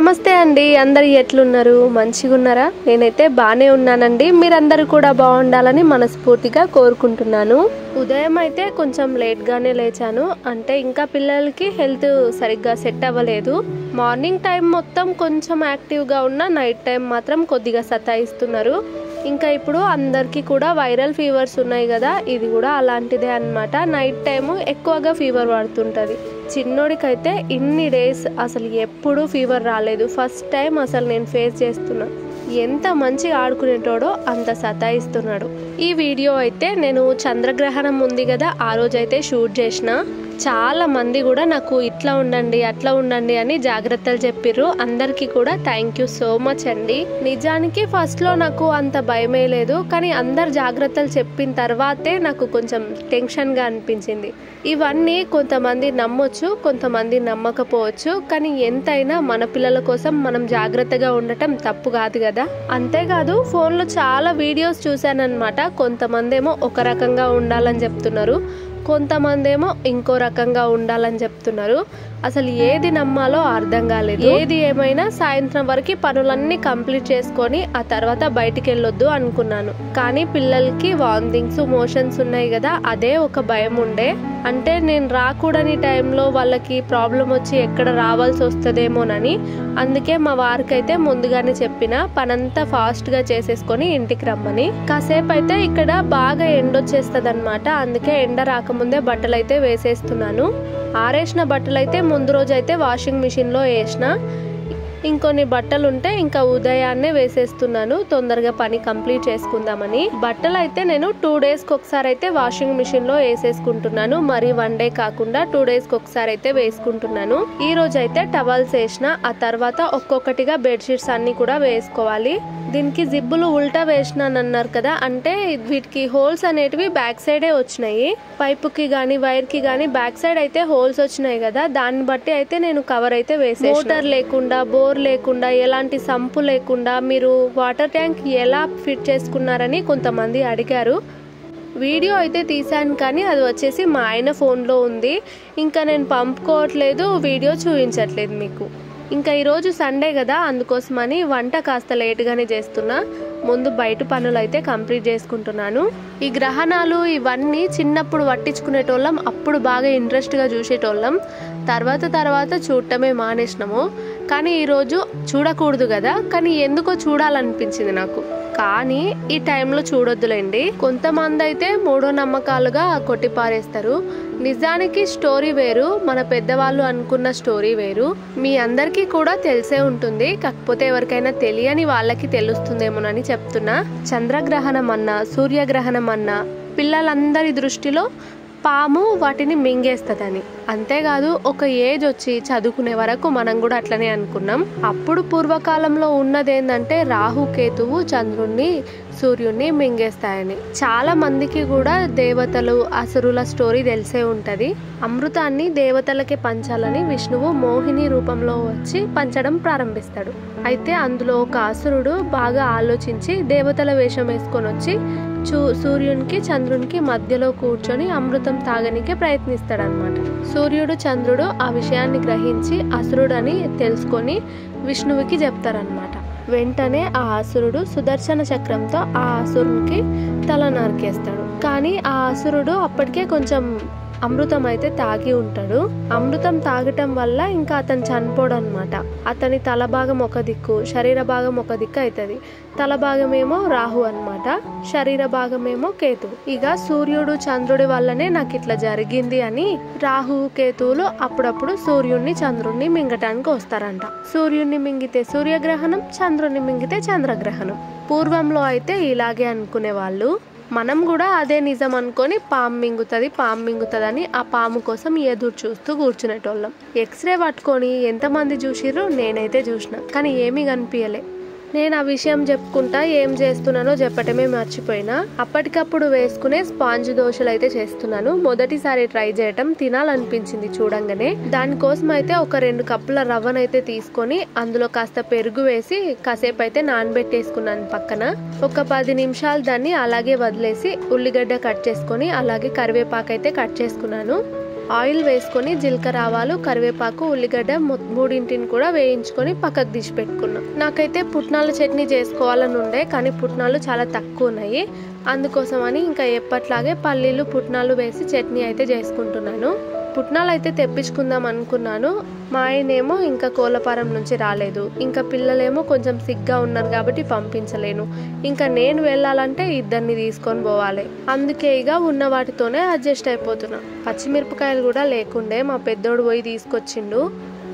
నమస్తే అండి, అందరూ ఎట్లున్నారు? మంచిగా ఉన్నారా? నేనైతే బానే ఉన్నానండి. మీరందరూ కూడా బాగుండాలని మనస్ఫూర్తిగా కోరుకుంటున్నాను. ఉదయం అయితే కొంచెం లేట్గానే లేచాను. అంటే ఇంకా పిల్లలకి హెల్త్ సరిగ్గా సెట్ అవ్వలేదు. మార్నింగ్ టైం మొత్తం కొంచెం యాక్టివ్గా ఉన్న, నైట్ టైం మాత్రం కొద్దిగా సతాయిస్తున్నారు. ఇంకా ఇప్పుడు అందరికీ కూడా వైరల్ ఫీవర్స్ ఉన్నాయి కదా, ఇది కూడా అలాంటిదే అన్నమాట. నైట్ టైము ఎక్కువగా ఫీవర్ పడుతుంటుంది. చిన్నోడికైతే ఇన్ని డేస్ అసలు ఎప్పుడూ ఫీవర్ రాలేదు. ఫస్ట్ టైం అసలు నేను ఫేస్ చేస్తున్నా. ఎంత మంచిగా ఆడుకునేటోడో అంత సతాయిస్తున్నాడు. ఈ వీడియో అయితే నేను చంద్రగ్రహణం ఉంది కదా, ఆ రోజైతే షూట్ చేసిన. చాలా మంది కూడా నాకు ఇట్లా ఉండండి అట్లా ఉండండి అని జాగ్రత్తలు చెప్పిర్రు. అందరికీ కూడా థ్యాంక్ యూ సో మచ్ అండి. నిజానికి ఫస్ట్లో నాకు అంత భయమే లేదు, కానీ అందరు జాగ్రత్తలు చెప్పిన తర్వాతే నాకు కొంచెం టెన్షన్గా అనిపించింది. ఇవన్నీ కొంతమంది నమ్మొచ్చు, కొంతమంది నమ్మకపోవచ్చు, కానీ ఎంతైనా మన పిల్లల కోసం మనం జాగ్రత్తగా ఉండటం తప్పు కాదు కదా. అంతేకాదు ఫోన్లో చాలా వీడియోస్ చూశానన్నమాట. కొంతమంది ఏమో ఒక రకంగా ఉండాలని చెప్తున్నారు, కొంతమంది ఏమో ఇంకో రకంగా ఉండాలని చెప్తున్నారు. అసలు ఏది నమ్మాలో అర్థం కాలేదు. ఏది ఏమైనా సాయంత్రం వరకు పనులన్నీ కంప్లీట్ చేసుకొని ఆ తర్వాత బయటికి వెళ్ళొద్దు అనుకున్నాను. కానీ పిల్లలకి వామిటింగ్స్, మోషన్స్ ఉన్నాయి కదా, అదే ఒక భయం ఉండే. అంటే నేను రాకూడని టైంలో వాళ్ళకి ప్రాబ్లం వచ్చి ఎక్కడ రావాల్సి వస్తుందేమోనని. అందుకే మా వారికి అయితే ముందుగానే చెప్పిన, పనంతా ఫాస్ట్గా చేసేసుకొని ఇంటికి రమ్మని. కాసేపు అయితే ఇక్కడ బాగా ఎండొచ్చేస్తుంది అనమాట. అందుకే ఎండ రాకముందే బట్టలు అయితే వేసేస్తున్నాను. ఆరేసిన బట్టలు అయితే ముందు రోజు అయితే వాషింగ్ మిషన్లో వేసిన. ఇంకొన్ని బట్టలు ఉంటే ఇంకా ఉదయాన్నే వేసేస్తున్నాను, తొందరగా పని కంప్లీట్ చేసుకుందామని. బట్టలు అయితే నేను 2 డేస్కి ఒకసారి అయితే వాషింగ్ మిషన్లో వేసేసుకుంటున్నాను. మరి 1 డే కాకుండా 2 డేస్కి ఒకసారి అయితే వేసుకుంటున్నాను. ఈ రోజు అయితే టవల్స్ వేసిన, ఆ తర్వాత ఒక్కొక్కటిగా బెడ్షీట్స్ అన్ని కూడా వేసుకోవాలి. దీనికి జిబ్బులు ఉల్టా వేసినాను అన్నారు కదా, అంటే వీటికి హోల్స్ అనేటివి బ్యాక్ సైడే వచ్చినాయి. పైపుకి కానీ వైర్కి కానీ బ్యాక్ సైడ్ అయితే హోల్స్ వచ్చినాయి కదా, దాన్ని బట్టి అయితే నేను కవర్ అయితే వేసేసిన. మోటార్ లేకుండా, బోర్ లేకుండా, ఎలాంటి సంపు లేకుండా మీరు వాటర్ ట్యాంక్ ఎలా ఫిట్ చేసుకున్నారని కొంతమంది అడిగారు. వీడియో అయితే తీసాను, కానీ అది వచ్చేసి మా ఆయన ఫోన్లో ఉంది. ఇంకా నేను పంపుకోవట్లేదు, వీడియో చూపించట్లేదు మీకు. ఇంకా ఈరోజు సండే కదా, అందుకోసమని వంట కాస్త లేట్గానే చేస్తున్నా. ముందు బయట పనులు అయితే కంప్లీట్ చేసుకుంటున్నాను. ఈ గ్రహణాలు ఇవన్నీ చిన్నప్పుడు పట్టించుకునేటోళ్ళం, అప్పుడు బాగా ఇంట్రెస్ట్గా చూసేటోళ్ళం. తర్వాత చూడటమే మానేసినాము. కానీ ఈరోజు చూడకూడదు కదా, కానీ ఎందుకో చూడాలనిపించింది నాకు. కానీ ఈ టైంలో చూడొద్దులేండి. కొంతమంది అయితే మూఢో నమ్మకాలుగా కొట్టిపారేస్తారు. నిజానికి స్టోరీ వేరు, మన పెద్దవాళ్ళు అనుకున్న స్టోరీ వేరు. మీ అందరికీ కూడా తెలిసే ఉంటుంది, కాకపోతే ఎవరికైనా తెలియని వాళ్ళకి తెలుస్తుందేమోనని చెప్తున్నా. చంద్రగ్రహణం అన్నా, సూర్యగ్రహణం అన్నా పిల్లలందరి దృష్టిలో పాము వాటిని మింగేస్తుందని. అంతేకాదు ఒక ఏజ్ వచ్చి చదువుకునే వరకు మనం కూడా అట్లనే అనుకున్నాం. అప్పుడు పూర్వకాలంలో ఉన్నదేంటంటే రాహు కేతువు చంద్రుణ్ణి, సూర్యుడిని మింగేస్తాయని. చాలా మందికి కూడా దేవతలు, అసురుల స్టోరీ తెలిసే ఉంటది. అమృతాన్ని దేవతలకే పంచాలని విష్ణువు మోహిని రూపంలో వచ్చి పంచడం ప్రారంభిస్తాడు. అయితే అందులో ఒక అసురుడు బాగా ఆలోచించి దేవతల వేషం వేసుకొని వచ్చి సూర్యునికి, చంద్రునికి మధ్యలో కూర్చొని అమృతం తాగనికే ప్రయత్నిస్తాడనమాట. సూర్యుడు, చంద్రుడు ఆ విషయాన్ని గ్రహించి అసురుడని తెలుసుకొని విష్ణువుకి చెప్తారనమాట. వెంటనే ఆ అసురుడు సుదర్శన చక్రంతో ఆ అసురునికి తల నరికేస్తాడు. కానీ ఆ అసురుడు అప్పటికే కొంచెం అమృతం అయితే తాగి ఉంటాడు. అమృతం తాగటం వల్ల ఇంకా అతను చనిపోడు అనమాట. అతని తల భాగం ఒక దిక్కు, శరీర భాగం ఒక దిక్కు అవుతుంది. తల భాగమేమో రాహు అనమాట, శరీర భాగమేమో కేతు. ఇక సూర్యుడు, చంద్రుడి వల్లనే నాకు ఇట్లా జరిగింది అని రాహు, కేతువులు అప్పుడప్పుడు సూర్యుడిని, చంద్రుడిని మింగటానికి వస్తారంట. సూర్యుడిని మింగితే సూర్యగ్రహణం, చంద్రుడిని మింగితే చంద్రగ్రహణం. పూర్వంలో అయితే ఇలాగే అనుకునే వాళ్ళు. మనం కూడా అదే నిజం అనుకొని పాము మింగుతుంది ఆ పాము కోసం ఎదురు చూస్తూ కూర్చునేటోళ్ళం. ఎక్స్రే పట్టుకొని ఎంతమంది చూసిర్రు, నేనైతే చూసిన, కానీ ఏమీ కనిపించలే. నేను ఆ విషయం చెప్పుకుంటా ఏం చేస్తున్నానో చెప్పటమే మర్చిపోయినా. అప్పటికప్పుడు వేసుకునే స్పాంజ్ దోశలు అయితే చేస్తున్నాను. మొదటిసారి ట్రై చేయటం, తినాలనిపించింది చూడంగానే. దానికోసం అయితే ఒక 2 కప్పుల రవ్వనైతే తీసుకొని అందులో కాస్త పెరుగు వేసి కాసేపు అయితే నానబెట్టేసుకున్నాను పక్కన. ఒక 10 నిమిషాలు దాన్ని అలాగే వదిలేసి ఉల్లిగడ్డ కట్ చేసుకొని అలాగే కరివేపాకు అయితే కట్ చేసుకున్నాను. ఆయిల్ వేసుకొని జీలకర్ర ఆవాలు కరివేపాకు ఉల్లిగడ్డ మూడింటిని కూడా వేయించుకొని పక్కకు తీసి పెట్టుకున్నా. నాకైతే పుట్నాల చట్నీ చేసుకోవాలని ఉండే, కానీ పుట్నాలు చాలా తక్కువ ఉన్నాయి. అందుకోసమని ఇంకా ఎప్పట్లాగే పల్లీలు పుట్నాలు వేసి చట్నీ అయితే చేసుకుంటున్నాను. పుట్నాలు అయితే తెప్పించుకుందాం అనుకున్నాను. మా ఆయనేమో ఇంకా కోలపారం నుంచి రాలేదు, ఇంకా పిల్లలేమో కొంచెం సిగ్గా ఉన్నారు కాబట్టి పంపించలేను. ఇంకా నేను వెళ్ళాలంటే ఇద్దరిని తీసుకొని పోవాలి. అందుకే ఇక ఉన్న వాటితోనే అడ్జస్ట్ అయిపోతున్నా. పచ్చిమిరపకాయలు కూడా లేకుండే మా పెద్దోడు పోయి తీసుకొచ్చిండు.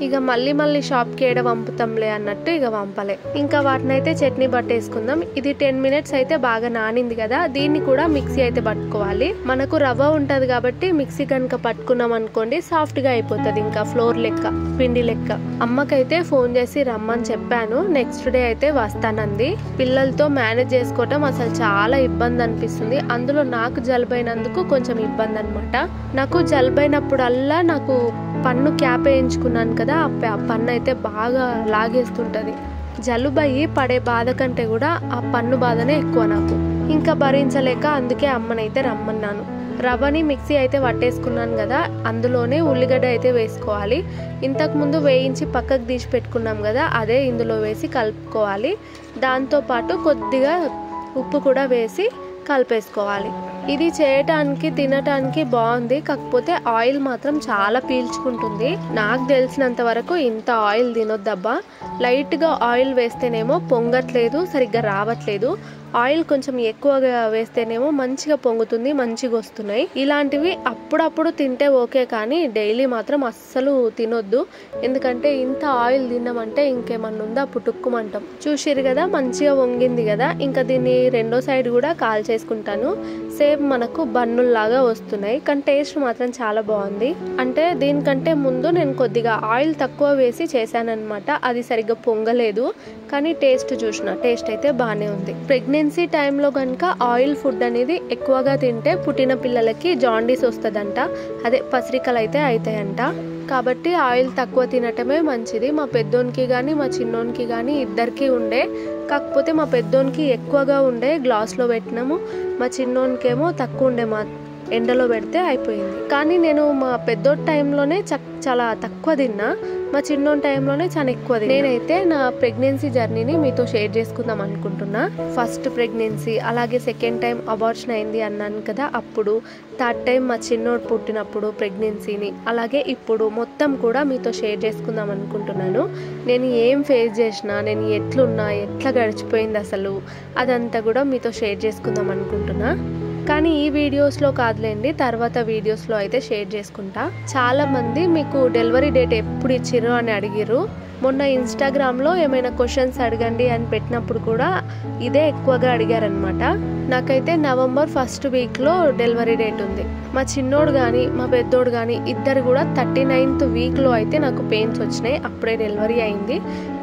ఇక మళ్ళీ షాప్కి ఏడ పంపుతాంలే అన్నట్టు ఇక పంపలే. ఇంకా వాటినైతే చట్నీ పట్టేసుకుందాం. ఇది 10 minutes అయితే బాగా నానింది కదా, దీన్ని కూడా మిక్సీ అయితే పట్టుకోవాలి. మనకు రవ్వ ఉంటది కాబట్టి మిక్సీ కనుక పట్టుకున్నాం అనుకోండి సాఫ్ట్ గా అయిపోతుంది, ఇంకా ఫ్లోర్ లెక్క పిండి లెక్క. అమ్మకైతే ఫోన్ చేసి రమ్మని చెప్పాను. నెక్స్ట్ డే అయితే వస్తానంది. పిల్లలతో మేనేజ్ చేసుకోవటం అసలు చాలా ఇబ్బంది అనిపిస్తుంది. అందులో నాకు జలుబైనందుకు కొంచెం ఇబ్బంది అనమాట. నాకు జలుబైనప్పుడల్లా నాకు పన్ను క్యాప్ వేయించుకున్నాను కదా, ఆ పన్ను అయితే బాగా లాగేస్తుంటది. జలుబయ్యి పడే బాధ కంటే కూడా ఆ పన్ను బాధనే ఎక్కువ నాకు. ఇంకా భరించలేక అందుకే అమ్మనైతే రమ్మన్నాను. రవ్వని మిక్సీ అయితే పట్టేసుకున్నాను కదా, అందులోనే ఉల్లిగడ్డ అయితే వేసుకోవాలి. ఇంతకుముందు వేయించి పక్కకు తీసి పెట్టుకున్నాం కదా, అదే ఇందులో వేసి కలుపుకోవాలి. దాంతోపాటు కొద్దిగా ఉప్పు కూడా వేసి కలిపేసుకోవాలి. ఇది చేయటానికి తినటానికి బాగుంది, కాకపోతే ఆయిల్ మాత్రం చాలా పీల్చుకుంటుంది. నాకు తెలిసినంత వరకు ఇంత ఆయిల్ తినొద్దబ్బా. లైట్గా ఆయిల్ వేస్తేనేమో పొంగట్లేదు, సరిగ్గా రావట్లేదు. ఆయిల్ కొంచెం ఎక్కువగా వేస్తేనేమో మంచిగా పొంగుతుంది, మంచిగా వస్తున్నాయి. ఇలాంటివి అప్పుడప్పుడు తింటే ఓకే, కానీ డైలీ మాత్రం అస్సలు తినొద్దు. ఎందుకంటే ఇంత ఆయిల్ తిన్నామంటే ఇంకేమన్నా ఉందా పుట్టుక్కుమంటాం. చూసిరు కదా మంచిగా వంగింది కదా, ఇంకా దీన్ని రెండో సైడ్ కూడా కాల్ చేసుకుంటాను. సేమ్ మనకు బన్నుల్లాగా వస్తున్నాయి, కానీ టేస్ట్ మాత్రం చాలా బాగుంది. అంటే దీనికంటే ముందు నేను కొద్దిగా ఆయిల్ తక్కువ వేసి చేశానన్నమాట, అది సరిగ్గా పొంగలేదు. కానీ టేస్ట్ చూసిన టేస్ట్ అయితే బాగానే ఉంది. ప్రెగ్నెన్సీ టైంలో కనుక ఆయిల్ ఫుడ్ అనేది ఎక్కువగా తింటే పుట్టిన పిల్లలకి జాండీస్ వస్తుందంట, అదే పసిరికలు అయితే అవుతాయంట. కాబట్టి ఆయిల్ తక్కువ తినటమే మంచిది. మా పెద్దోనికి కానీ మా చిన్నోనికి కానీ ఇద్దరికి ఉండే, కాకపోతే మా పెద్దోనికి ఎక్కువగా ఉండే గ్లాస్లో పెట్టినాము, మా చిన్నోనికేమో తక్కువ ఉండే, మా ఎండలో పెడితే అయిపోయింది. కానీ నేను మా పెద్దోటి టైంలోనే చాలా తక్కువ తిన్నా, మా చిన్నోని టైంలోనే చాలా ఎక్కువ తిన్నా. నేనైతే నా ప్రెగ్నెన్సీ జర్నీని మీతో షేర్ చేసుకుందాం అనుకుంటున్నా. ఫస్ట్ ప్రెగ్నెన్సీ, అలాగే సెకండ్ టైం అబార్షన్ అయింది అన్నాను కదా అప్పుడు, థర్డ్ టైం మా చిన్నోడు పుట్టినప్పుడు ప్రెగ్నెన్సీని, అలాగే ఇప్పుడు మొత్తం కూడా మీతో షేర్ చేసుకుందాం అనుకుంటున్నాను. నేను ఏం ఫేస్ చేసినా, నేను ఎట్లున్నా, ఎట్లా గడిచిపోయింది అసలు, అదంతా కూడా మీతో షేర్ చేసుకుందాం అనుకుంటున్నా. కానీ ఈ వీడియోస్లో కాదులేండి, తర్వాత వీడియోస్లో అయితే షేర్ చేసుకుంటా. చాలా మంది మీకు డెలివరీ డేట్ ఎప్పుడు ఇచ్చిర్రు అని అడిగిర్రు. మొన్న ఇన్స్టాగ్రామ్లో ఏమైనా క్వశ్చన్స్ అడగండి అని పెట్టినప్పుడు కూడా ఇదే ఎక్కువగా అడిగారనమాట. నాకైతే నవంబర్ 1st వీక్లో డెలివరీ డేట్ ఉంది. మా చిన్నోడు కానీ మా పెద్దోడు కానీ ఇద్దరు కూడా 39th వీక్లో అయితే నాకు పెయిన్స్ వచ్చినాయి, అప్పుడే డెలివరీ అయింది.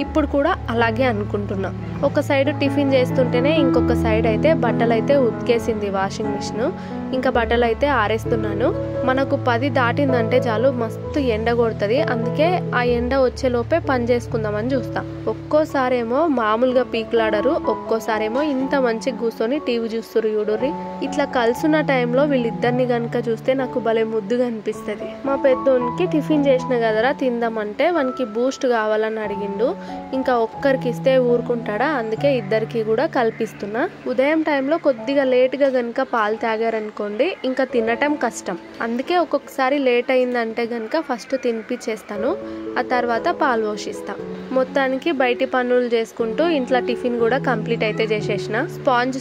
ఇప్పుడు కూడా అలాగే అనుకుంటున్నా. ఒక సైడ్ టిఫిన్ చేస్తుంటేనే ఇంకొక సైడ్ అయితే బట్టలు అయితే ఉతికేసింది వాషింగ్ మిషన్. ఇంకా బట్టలు అయితే ఆరేస్తున్నాను. మనకు 10 దాటిందంటే చాలు మస్తు ఎండ కొడుతుంది, అందుకే ఆ ఎండ వచ్చేలోపే పని చేసుకుందామని చూస్తా. ఒక్కోసారేమో మామూలుగా పీకులాడరు, ఒక్కోసారేమో ఇంత మంచి కూర్చొని టీవీ చూస్తురు చూడుర్రి. ఇట్లా కలుసున్న టైంలో వీళ్ళిద్దరిని కనుక చూస్తే నాకు భలే ముద్దుగా అనిపిస్తుంది. మా పెద్దోనికి టిఫిన్ చేసిన కదరా తిందామంటే వానికి బూస్ట్ కావాలని అడిగిండు. ఇంకా ఒక్కరికి ఇస్తే ఊరుకుంటాడా, అందుకే ఇద్దరికి కూడా కల్పిస్తున్నా. ఉదయం టైంలో కొద్దిగా లేట్గా కనుక పాలు తాగారనుకోండి ఇంకా తినటం కష్టం. అందుకే ఒక్కొక్కసారి లేట్ అయిందంటే కనుక ఫస్ట్ తినిపించేస్తాను, ఆ తర్వాత పాలు పోషిస్తా. మొత్తానికి బయటి పనులు చేసుకుంటూ ఇంట్లో టిఫిన్ కూడా కంప్లీట్ అయితే చేసేసిన.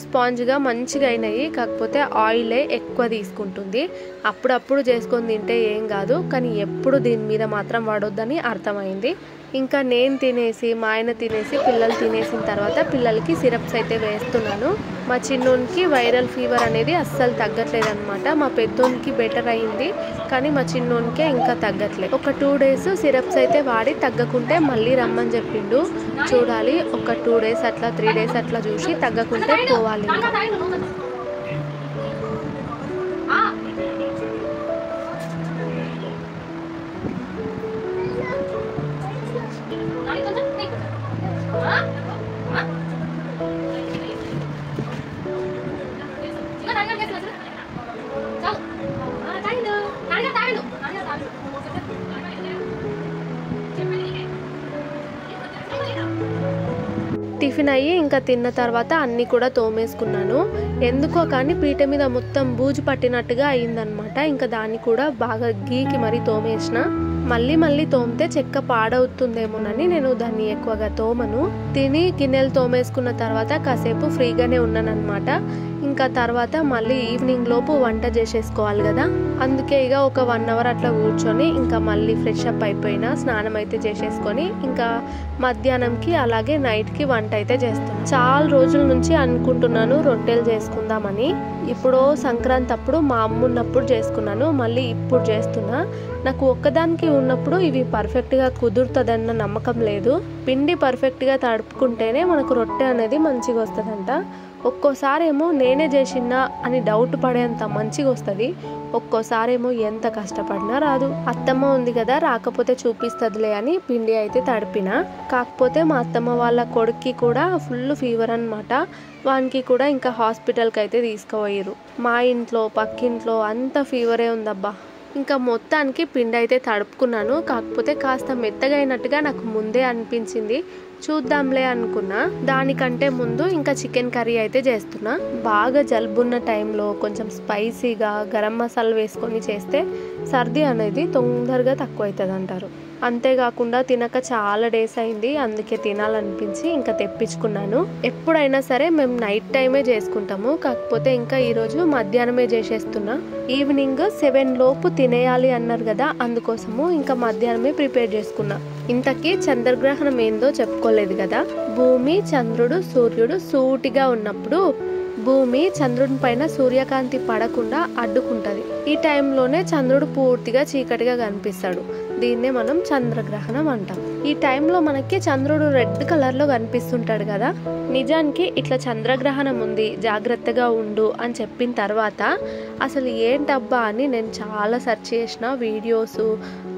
స్పాంజ్గా మంచిగా అయినాయి, కాకపోతే ఆయిలే ఎక్కువ తీసుకుంటుంది. అప్పుడప్పుడు చేసుకొని తింటే ఏం కాదు, కానీ ఎప్పుడు దీని మీద మాత్రం వాడొద్దని అర్థమైంది. ఇంకా నేను తినేసి మా ఆయన తినేసి పిల్లలు తినేసిన తర్వాత పిల్లలకి సిరప్స్ అయితే వేస్తున్నాను. మా చిన్నోనికి వైరల్ ఫీవర్ అనేది అస్సలు తగ్గట్లేదు అనమాట. మా పెద్దోనికి బెటర్ అయింది, కానీ మా చిన్నోనికే ఇంకా తగ్గట్లేదు. ఒక 2 days సిరప్స్ అయితే వాడి తగ్గకుంటే మళ్ళీ రమ్మని చెప్పిండు. చూడాలి, ఒక 2 days అట్లా 3 days అట్లా చూసి తగ్గకుంటే పోవాలి. టిఫిన్ అయ్యి ఇంకా తిన్న తర్వాత అన్నీ కూడా తోమేసుకున్నాను. ఎందుకో కానీ పీట మీద మొత్తం బూజు పట్టినట్టుగా అయిందనమాట. ఇంకా దాన్ని కూడా బాగా గీకి మరీ తోమేసిన. మళ్ళీ తోమితే చెక్క పాడవుతుందేమోనని నేను దాన్ని ఎక్కువగా తోమను. తిని గిన్నెలు తోమేసుకున్న తర్వాత కాసేపు ఫ్రీగానే ఉన్నానన్నమాట. ఇంకా తర్వాత మళ్ళీ ఈవినింగ్ లోపు వంట చేసేసుకోవాలి కదా, అందుకే ఇక ఒక 1 అవర్ అట్లా కూర్చొని ఇంకా మళ్ళీ ఫ్రెష్ అప్ అయిపోయినా, స్నానం అయితే చేసేసుకొని ఇంకా మధ్యాహ్నంకి అలాగే నైట్కి వంట అయితే చేస్తున్నాను. చాలా రోజుల నుంచి అనుకుంటున్నాను రొట్టెలు చేసుకుందామని. ఇప్పుడు సంక్రాంతి అప్పుడు మా అమ్మ ఉన్నప్పుడు చేసుకున్నాను, మళ్ళీ ఇప్పుడు చేస్తున్నా. నాకు ఒక్కదానికి ఉన్నప్పుడు ఇవి పర్ఫెక్ట్గా కుదురుతుందన్న నమ్మకం లేదు. పిండి పర్ఫెక్ట్గా తడుపుకుంటేనే మనకు రొట్టె అనేది మంచిగా వస్తుందంట. ఒక్కోసారేమో నేనే చేసినా అని డౌట్ పడేంత మంచిగా వస్తుంది, ఒక్కోసారేమో ఎంత కష్టపడినా రాదు. అత్తమ్మ ఉంది కదా, రాకపోతే చూపిస్తుందిలే అని పిండి అయితే తడిపిన. కాకపోతే మా అత్తమ్మ వాళ్ళ కొడుక్కి కూడా ఫుల్ ఫీవర్ అనమాట. వానికి కూడా ఇంకా హాస్పిటల్కి అయితే తీసుకుపోయారు. మా ఇంట్లో పక్కింట్లో అంత ఫీవరే ఉందబ్బా. ఇంకా మొత్తానికి పిండి అయితే తడుపుకున్నాను. కాకపోతే కాస్త మెత్తగా అయినట్టుగా నాకు ముందే అనిపించింది. చూద్దాంలే అనుకున్నా. దానికంటే ముందు ఇంకా చికెన్ కర్రీ అయితే చేస్తున్నా. బాగా జలుబున్న టైంలో కొంచెం స్పైసీగా గరం మసాలా వేసుకొని చేస్తే సర్ది అనేది తొందరగా తక్కువ అవుతుంది అంటారు. అంతేకాకుండా తినక చాలా డేస్ అయింది, అందుకే తినాలనిపించి ఇంకా తెప్పించుకున్నాను. ఎప్పుడైనా సరే మేము నైట్ టైమే చేసుకుంటాము, కాకపోతే ఇంకా ఈరోజు మధ్యాహ్నమే చేసేస్తున్నా. ఈవినింగ్ 7 లోపు తినేయాలి అన్నారు కదా, అందుకోసము ఇంకా మధ్యాహ్నమే ప్రిపేర్ చేసుకున్నా. ఇంతకీ చంద్రగ్రహణం ఏందో చెప్పుకోలేదు కదా. భూమి, చంద్రుడు, సూర్యుడు సూటిగా ఉన్నప్పుడు భూమి చంద్రుడి పైన సూర్యకాంతి పడకుండా అడ్డుకుంటది. ఈ టైంలోనే చంద్రుడు పూర్తిగా చీకటిగా కనిపిస్తాడు. దీన్నే మనం చంద్రగ్రహణం అంటాం. ఈ టైంలో మనకి చంద్రుడు రెడ్ కలర్లో కనిపిస్తుంటాడు కదా. నిజానికి ఇట్లా చంద్రగ్రహణం ఉంది, జాగ్రత్తగా ఉండు అని చెప్పిన తర్వాత అసలు ఏంటబ్బా అని నేను చాలా సెర్చ్ చేసిన, వీడియోస్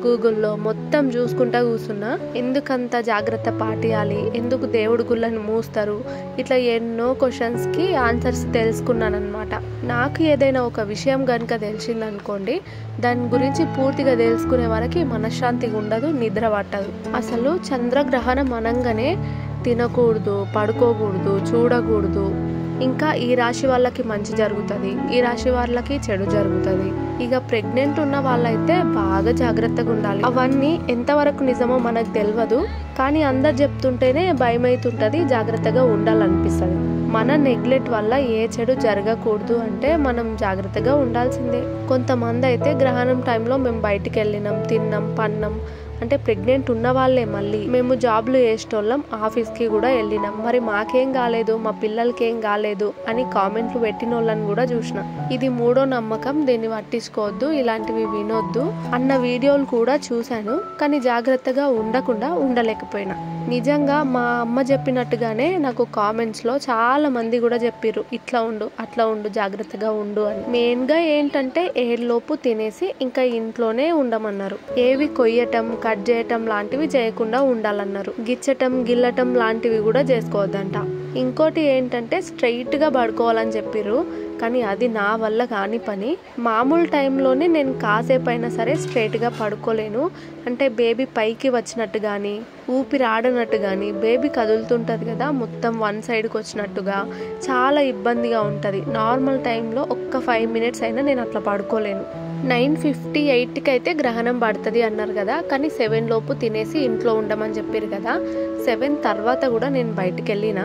గూగుల్లో మొత్తం చూసుకుంటా కూర్చున్నా. ఎందుకంత జాగ్రత్త పాటియాలి, ఎందుకు దేవుడి గుళ్ళని మూస్తారు, ఇట్లా ఎన్నో క్వశ్చన్స్కి ఆన్సర్స్ తెలుసుకున్నాను అనమాట. నాకు ఏదైనా ఒక విషయం కనుక తెలిసిందనుకోండి, దాని గురించి పూర్తిగా తెలుసుకునే వరకు మనశ్శాంతిగా ఉండదు, నిద్ర పట్టదు. అసలు చంద్రగ్రహణం అనగానే తినకూడదు, పడుకోకూడదు, చూడకూడదు, ఇంకా ఈ రాశి వాళ్ళకి మంచి జరుగుతుంది, ఈ రాశి వాళ్ళకి చెడు జరుగుతుంది, ఇక ప్రెగ్నెంట్ ఉన్న వాళ్ళైతే బాగా జాగ్రత్తగా ఉండాలి. అవన్నీ ఎంతవరకు నిజమో మనకు తెలియదు, కానీ అందరు చెప్తుంటేనే భయం అవుతుంటుంది, జాగ్రత్తగా ఉండాలనిపిస్తుంది. మన నెగ్లెక్ట్ వల్ల ఏ చెడు జరగకూడదు అంటే మనం జాగ్రత్తగా ఉండాల్సిందే. కొంతమంది అయితే గ్రహణం టైంలో మేము బయటికి వెళ్ళినాం, తిన్నాం, పన్నాం అంటే ప్రెగ్నెంట్ ఉన్న వాళ్ళే. మళ్ళీ మేము జాబ్లు చేసేటోళ్ళం, ఆఫీస్కి కూడా వెళ్ళినాం, మరి మాకేం కాలేదు, మా పిల్లలకి ఏం కాలేదు అని కామెంట్లు పెట్టిన వాళ్ళని కూడా చూసిన. ఇది మూడో నమ్మకం, దీన్ని పట్టించుకోవద్దు, ఇలాంటివి వినొద్దు అన్న వీడియోలు కూడా చూశాను, కానీ జాగ్రత్తగా ఉండకుండా ఉండలేకపోయినా. నిజంగా మా అమ్మ చెప్పినట్టుగానే నాకు కామెంట్స్లో చాలా మంది కూడా చెప్పారు, ఇట్లా ఉండు, అట్లా ఉండు, జాగ్రత్తగా ఉండు అని. మెయిన్గా ఏంటంటే 7 లోపు తినేసి ఇంకా ఇంట్లోనే ఉండమన్నారు. ఏవి కొయ్యటం, కట్ చేయటం లాంటివి చేయకుండా ఉండాలన్నారు. గిచ్చటం, గిల్లటం లాంటివి కూడా చేసుకోవద్దంట. ఇంకోటి ఏంటంటే స్ట్రైట్గా పడుకోవాలని చెప్పిర్రు, కానీ అది నా వల్ల కాని పని. మామూలు టైంలోనే నేను కాసేపు అయినా సరే స్ట్రైట్గా పడుకోలేను. అంటే బేబీ పైకి వచ్చినట్టు కానీ, ఊపిరి ఆడనట్టు కానీ, బేబీ కదులుతుంటుంది కదా మొత్తం వన్ సైడ్కి వచ్చినట్టుగా చాలా ఇబ్బందిగా ఉంటుంది. నార్మల్ టైంలో ఒక్క 5 మినిట్స్ అయినా నేను అట్లా పడుకోలేను. 9:58కి అయితే గ్రహణం పడుతుంది అన్నారు కదా, కానీ 7 లోపు తినేసి ఇంట్లో ఉండమని చెప్పారు కదా. 7 తర్వాత కూడా నేను బయటికి వెళ్ళిన,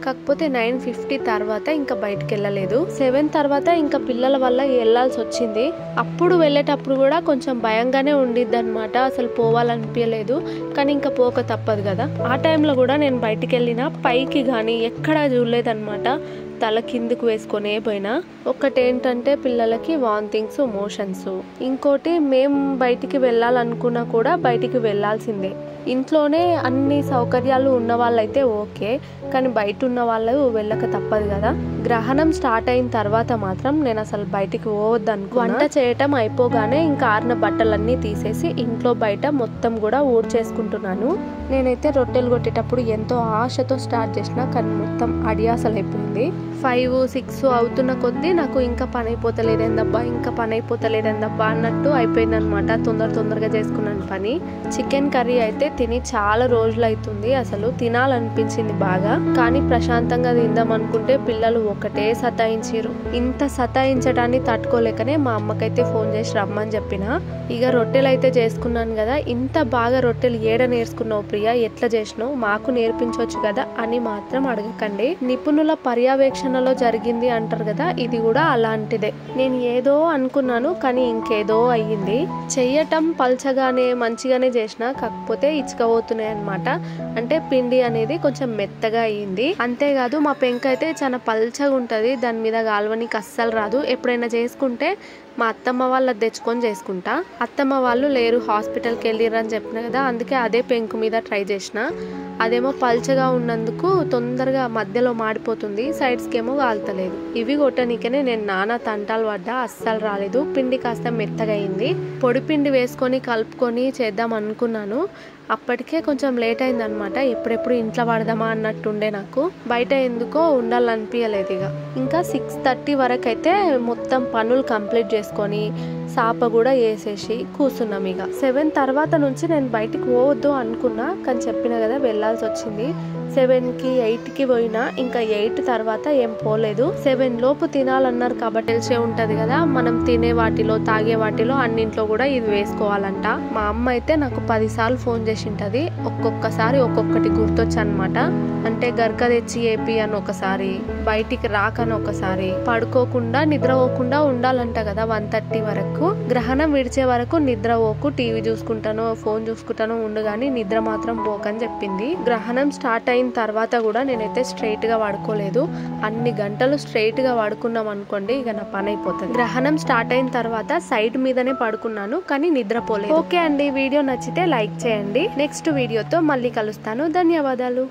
కాకపోతే 9:50 తర్వాత ఇంకా బయటికి వెళ్ళలేదు. 7 తర్వాత ఇంకా పిల్లల వల్ల వెళ్ళాల్సి వచ్చింది. అప్పుడు వెళ్ళేటప్పుడు కూడా కొంచెం భయంగానే ఉండిద్ది అనమాట, అసలు పోవాలనిపించలేదు, కానీ ఇంకా పోక తప్పదు కదా. ఆ టైంలో కూడా నేను బయటికి వెళ్ళిన, పైకి కానీ ఎక్కడా చూడలేదన్నమాట, తల కిందకు వేసుకొనే పోయినా. ఒకటేంటంటే పిల్లలకి వామిటింగ్స్, మోషన్స్. ఇంకోటి మేము బయటికి వెళ్ళాలనుకున్నా కూడా బయటికి వెళ్ళాల్సిందే. ఇంట్లోనే అన్ని సౌకర్యాలు ఉన్న వాళ్ళైతే ఓకే, కానీ బయట ఉన్న వాళ్ళు వెళ్ళక తప్పదు కదా. గ్రహణం స్టార్ట్ అయిన తర్వాత మాత్రం నేను అసలు బయటికి పోవద్దనుకున్నా. వంట చేయటం అయిపోగానే ఇంకా ఆరిన బట్టలన్నీ తీసేసి ఇంట్లో బయట మొత్తం కూడా ఊడ్చేసుకుంటున్నాను. నేనైతే రొట్టెలు కొట్టేటప్పుడు ఎంతో ఆశతో స్టార్ట్ చేసిన, కానీ మొత్తం అడియాసలు అయిపోయింది. 5-6 అవుతున్న కొద్దీ నాకు ఇంకా పని అయిపోతలేదబ్బా అన్నట్టు అయిపోయింది అనమాట. తొందరగా చేసుకున్నాను పని. చికెన్ కర్రీ అయితే తిని చాలా రోజులు అవుతుంది. అసలు తినాలనిపించింది బాగా, కానీ ప్రశాంతంగా తిందాం అనుకుంటే పిల్లలు ఒకటే సతాయించారు. ఇంత సతాయించడాన్ని తట్టుకోలేకనే మా అమ్మకైతే ఫోన్ చేసి రమ్మని చెప్పిన. ఇక రొట్టెలు అయితే చేసుకున్నాను కదా. ఇంత బాగా రొట్టెలు ఏడ నేర్చుకున్నావు ప్రియా, ఎట్లా చేసినావు, మాకు నేర్పించవచ్చు కదా అని మాత్రం అడగకండి. నిపుణుల పర్యవేక్షణలో జరిగింది అంటారు కదా, ఇది కూడా అలాంటిదే. నేను ఏదో అనుకున్నాను కానీ ఇంకేదో అయ్యింది. చెయ్యటం పల్చగానే మంచిగానే చేసిన, కాకపోతే ఇచ్చుకపోతున్నాయి అనమాట. అంటే పిండి అనేది కొంచెం మెత్తగా అయ్యింది. అంతేకాదు మా పెంక అయితే చాలా పల్చగా ఉంటది, దాని మీద గాల్వనికి అస్సలు రాదు. ఎప్పుడైనా చేసుకుంటే మా అత్తమ్మ వాళ్ళది తెచ్చుకొని చేసుకుంటా. అత్తమ్మ వాళ్ళు లేరు, హాస్పిటల్కి వెళ్ళిరని చెప్పిన కదా, అందుకే అదే పెంకు మీద ట్రై చేసిన. అదేమో పల్చగా ఉన్నందుకు తొందరగా మధ్యలో మాడిపోతుంది, సైడ్స్కి ఏమో కాలుతలేదు. ఇవి కొట్టనికనే నేను నానా తంటాలు పడ్డా, అస్సలు రాలేదు. పిండి కాస్త మెత్తగా అయింది. పొడి పిండి వేసుకొని కలుపుకొని చేద్దాం అనుకున్నాను, అప్పటికే కొంచెం లేట్ అయిందనమాట. ఎప్పుడెప్పుడు ఇంట్లో వాడదామా అన్నట్టుండే నాకు, బయట ఎందుకో ఉండాలనిపించలేదు. ఇంకా 6:30 వరకు అయితే మొత్తం పనులు కంప్లీట్ చేసుకొని సాప కూడా వేసేసి కూర్చున్నాం. ఇక 7 తర్వాత నుంచి నేను బయటికి పోవద్దు అనుకున్నా, కానీ చెప్పిన కదా వెళ్ళాల్సి వచ్చింది. 7కి 8కి పోయినా, ఇంకా 8 తర్వాత ఏం పోలేదు. 7 లోపు తినాలన్నారు కాబట్టి తెలిసే ఉంటది కదా, మనం తినే వాటిలో తాగే వాటిలో అన్నింట్లో కూడా ఇది వేసుకోవాలంట. మా అమ్మ అయితే నాకు 10 సార్లు ఫోన్ చేసి ఉంటది. ఒక్కొక్కసారి ఒక్కొక్కటి గుర్తొచ్చు అనమాట. అంటే గరక తెచ్చి ఏపి అని ఒకసారి, బయటికి రాకని ఒకసారి, పడుకోకుండా నిద్రపోకుండా ఉండాలంట కదా 1:30 వరకు. గ్రహణం విడిచే వరకు నిద్ర పోకు, టీవీ చూసుకుంటానో ఫోన్ చూసుకుంటానో ఉండు గానీ నిద్ర మాత్రం పోకని చెప్పింది. గ్రహణం స్టార్ట్ అయిన తర్వాత కూడా నేనైతే స్ట్రైట్ గా పడుకోలేదు. అన్ని గంటలు స్ట్రైట్ గా పడుకున్నాం అనుకోండి, ఇక నా పని అయిపోతుంది. గ్రహణం స్టార్ట్ అయిన తర్వాత సైడ్ మీదనే పడుకున్నాను, కానీ నిద్రపోలేదు. ఓకే అండి, వీడియో నచ్చితే లైక్ చేయండి. నెక్స్ట్ వీడియోతో మళ్ళీ కలుస్తాను. ధన్యవాదాలు.